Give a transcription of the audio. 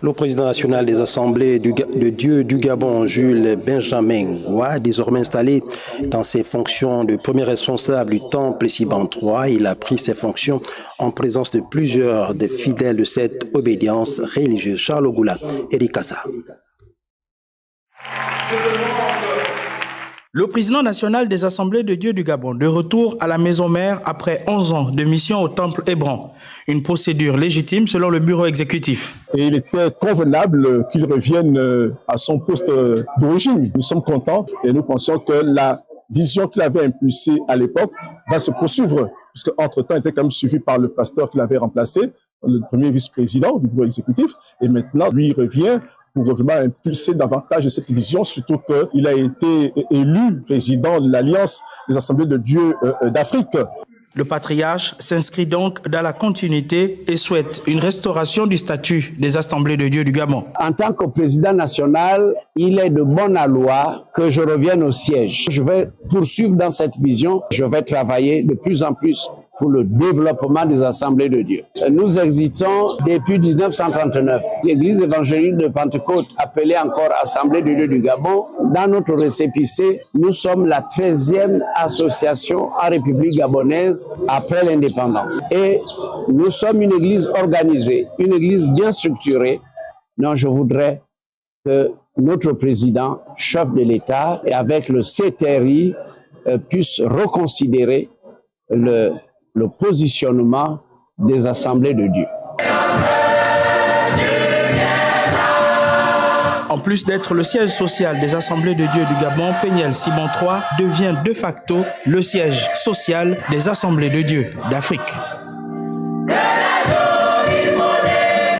Le président national des Assemblées de Dieu du Gabon, Jules Benjamin Goua, désormais installé dans ses fonctions de premier responsable du temple Siban III, il a pris ses fonctions en présence de plusieurs des fidèles de cette obédience religieuse. Charles Ogoula, Eric Kassa. Le président national des Assemblées de Dieu du Gabon, de retour à la maison mère après 11 ans de mission au temple Hébron. Une procédure légitime selon le bureau exécutif. Et il était convenable qu'il revienne à son poste d'origine. Nous sommes contents et nous pensons que la vision qu'il avait impulsée à l'époque va se poursuivre, puisque entre-temps, il était quand même suivi par le pasteur qu'il avait remplacé, le premier vice-président du bureau exécutif, et maintenant, lui, il revient pour vraiment impulser davantage cette vision, surtout qu'il a été élu président de l'Alliance des Assemblées de Dieu d'Afrique. Le patriarche s'inscrit donc dans la continuité et souhaite une restauration du statut des Assemblées de Dieu du Gabon. En tant que président national, il est de bonne loi que je revienne au siège. Je vais poursuivre dans cette vision. Je vais travailler de plus en plus pour le développement des Assemblées de Dieu. Nous existons depuis 1939. L'Église évangélique de Pentecôte, appelée encore Assemblée de Dieu du Gabon, dans notre récépissé, nous sommes la 13e association en République gabonaise après l'indépendance. Et nous sommes une Église organisée, une Église bien structurée. Donc je voudrais que notre président, chef de l'État, et avec le CTRI, puisse reconsidérer le positionnement des Assemblées de Dieu. En plus d'être le siège social des Assemblées de Dieu du Gabon, Péniel Siban III devient de facto le siège social des Assemblées de Dieu d'Afrique.